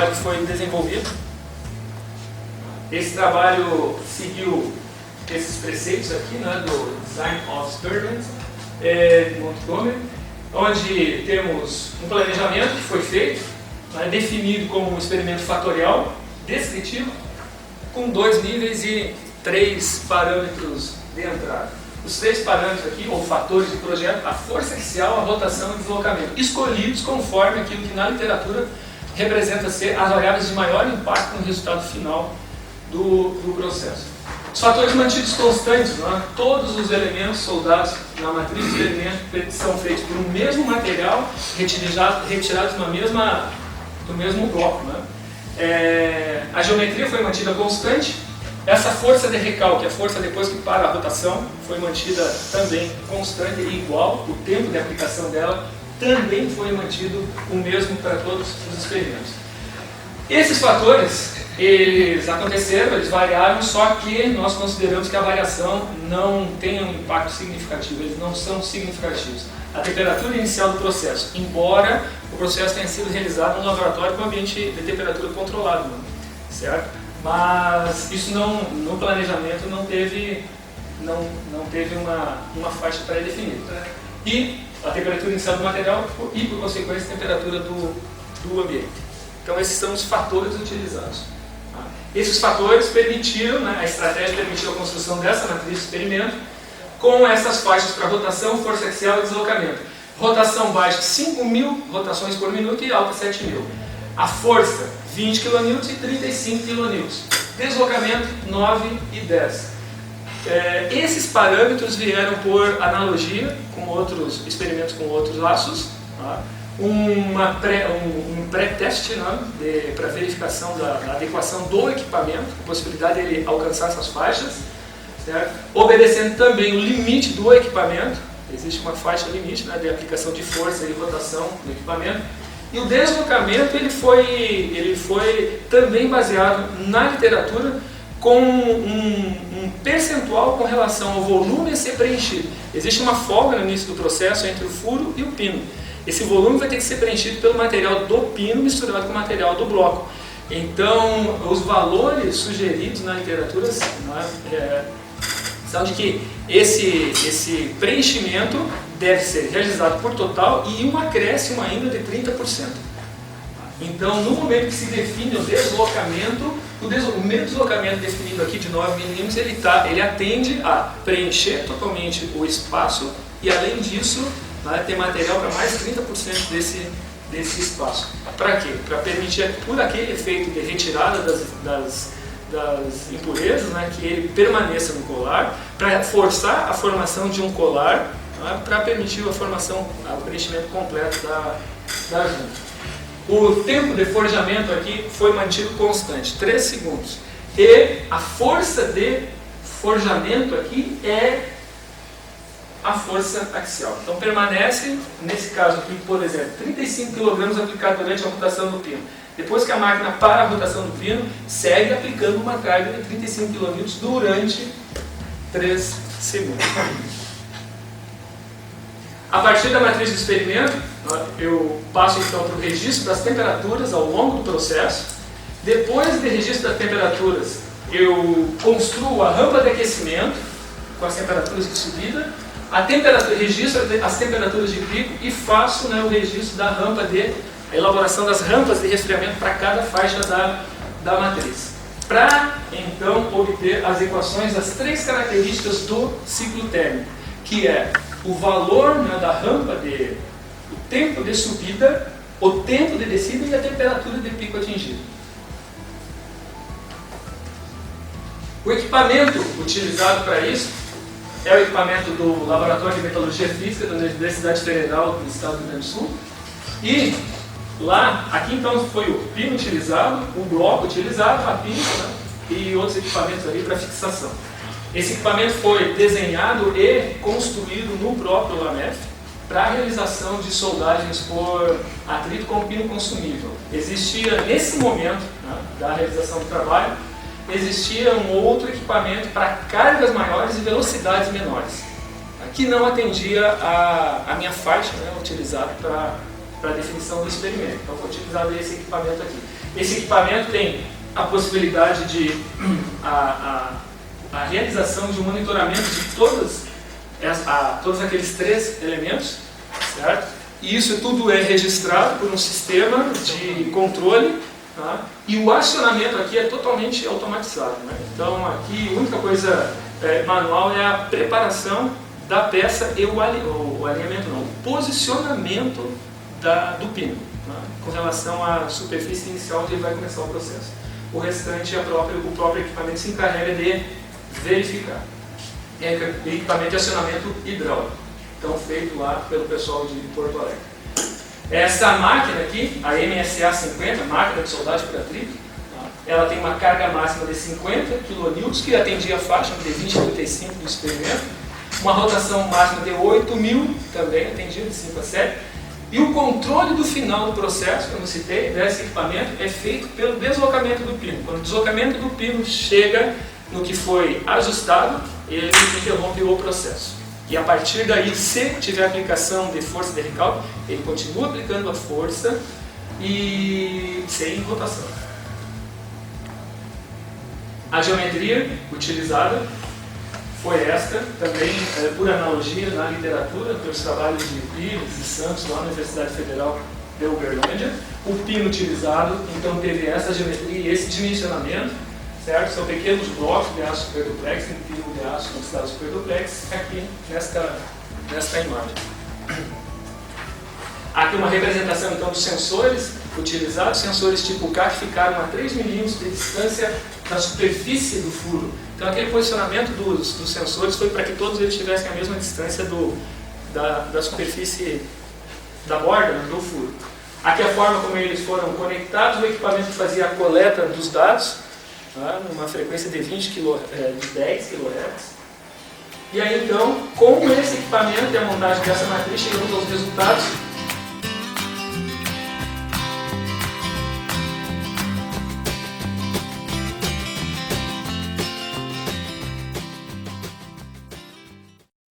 trabalho que foi desenvolvido. Esse trabalho seguiu esses preceitos aqui, né, do Design of Experiments, de Montgomery, onde temos um planejamento que foi feito, né, definido como um experimento fatorial descritivo, com 2 níveis e 3 parâmetros de entrada. Os 3 parâmetros aqui, ou fatores de projeto, a força axial, a rotação e o deslocamento, escolhidos conforme aquilo que na literatura representa ser as variáveis de maior impacto no resultado final do processo. Os fatores mantidos constantes, né? Todos os elementos soldados na matriz de experimento são feitos por um mesmo material, retirados do mesmo bloco. Né? A geometria foi mantida constante. Essa força de recalque, a força depois que para a rotação, foi mantida também constante e igual. O tempo de aplicação dela também foi mantido o mesmo para todos os experimentos. Esses fatores, eles aconteceram, eles variaram, só que nós consideramos que a variação não tem um impacto significativo, eles não são significativos. A temperatura inicial do processo, embora o processo tenha sido realizado no laboratório com ambiente de temperatura controlado, certo? Mas isso no planejamento não teve uma faixa pré-definida. E a temperatura inicial do material e, por consequência, a temperatura do ambiente. Então, esses são os fatores utilizados. Esses fatores permitiram, né, a estratégia permitiu a construção dessa matriz de experimento com essas faixas para rotação, força axial e deslocamento. Rotação baixa 5.000 rotações por minuto e alta 7.000. A força 20 kN e 35 kN. Deslocamento 9 e 10. Esses parâmetros vieram por analogia com outros experimentos com outros aços. Tá? Um pré-teste, né, para verificação da adequação do equipamento, a possibilidade de ele alcançar essas faixas, certo? Obedecendo também o limite do equipamento, existe uma faixa limite, né, de aplicação de força e rotação do equipamento, e o deslocamento ele foi também baseado na literatura com um percentual com relação ao volume a ser preenchido. Existe uma folga no início do processo entre o furo e o pino. Esse volume vai ter que ser preenchido pelo material do pino misturado com o material do bloco. Então, os valores sugeridos na literatura são de que esse preenchimento deve ser realizado por total e um acréscimo ainda de 30%. Então, no momento que se define o deslocamento, o meu deslocamento definido aqui de 9 mm, ele atende a preencher totalmente o espaço e, além disso, ter material para mais de 30% desse espaço. Para quê? Para permitir, por aquele efeito de retirada das impurezas, né, que ele permaneça no colar, para forçar a formação de um colar, né, para permitir a formação, o preenchimento completo da junta. O tempo de forjamento aqui foi mantido constante, 3 segundos. E a força de forjamento aqui é a força axial. Então permanece, nesse caso aqui, por exemplo, 35 kg aplicado durante a rotação do pino. Depois que a máquina para a rotação do pino, segue aplicando uma carga de 35 kN durante 3 segundos. A partir da matriz do experimento, eu passo então para o registro das temperaturas ao longo do processo. Depois do registro das temperaturas, eu construo a rampa de aquecimento com as temperaturas de subida, registro as temperaturas de pico e faço, né, o registro da rampa a elaboração das rampas de resfriamento para cada faixa da matriz. Para então obter as equações das 3 características do ciclo térmico, que é o valor, né, da rampa o tempo de subida, o tempo de descida e a temperatura de pico atingido. O equipamento utilizado para isso é o equipamento do Laboratório de Metalurgia Física da Universidade Federal do Estado do Rio Grande do Sul. E aqui então foi o pino utilizado, o bloco utilizado, a pinça, né, e outros equipamentos ali para fixação. Esse equipamento foi desenhado e construído no próprio LAMEF para a realização de soldagens por atrito com pino consumível. Existia, nesse momento, né, da realização do trabalho, existia um outro equipamento para cargas maiores e velocidades menores, que não atendia a minha faixa, né, utilizada para para a definição do experimento. Então foi utilizado esse equipamento aqui. Esse equipamento tem a possibilidade de a realização de um monitoramento de todos aqueles 3 elementos, certo? E isso tudo é registrado por um sistema de controle, tá? E o acionamento aqui é totalmente automatizado, né? Então aqui a única coisa manual é a preparação da peça e o alinhamento não, o posicionamento do pino, né? Com relação à superfície inicial onde ele vai começar o processo. O restante o próprio equipamento se encarrega de verificar. É equipamento de acionamento hidráulico, então feito lá pelo pessoal de Porto Alegre. Essa máquina aqui, a MSA 50, máquina de soldagem para trigo, ela tem uma carga máxima de 50 kN, que atendia a faixa de 20 a 35 do experimento, uma rotação máxima de 8.000, também atendia de 5 a 7, e o controle do final do processo, como eu citei, desse equipamento, é feito pelo deslocamento do pino. Quando o deslocamento do pino chega no que foi ajustado, ele interrompe o processo. E a partir daí, se tiver aplicação de força de recalque, ele continua aplicando a força e sem rotação. A geometria utilizada foi esta, também por analogia na literatura, pelos trabalhos de Pires e Santos lá na Universidade Federal de Uberlândia. O pino utilizado, então, teve essa geometria e esse dimensionamento, certo? São pequenos blocos de aço superduplex, um pino de aço considerado superduplex, aqui nesta imagem. Aqui uma representação, então, dos sensores utilizados, sensores tipo K que ficaram a 3 milímetros de distância da superfície do furo. Então aquele posicionamento dos sensores foi para que todos eles tivessem a mesma distância da superfície da borda, do furo. Aqui a forma como eles foram conectados, o equipamento que fazia a coleta dos dados, tá, numa frequência de 10 kHz. E aí então, com esse equipamento e a montagem dessa matriz, chegamos aos resultados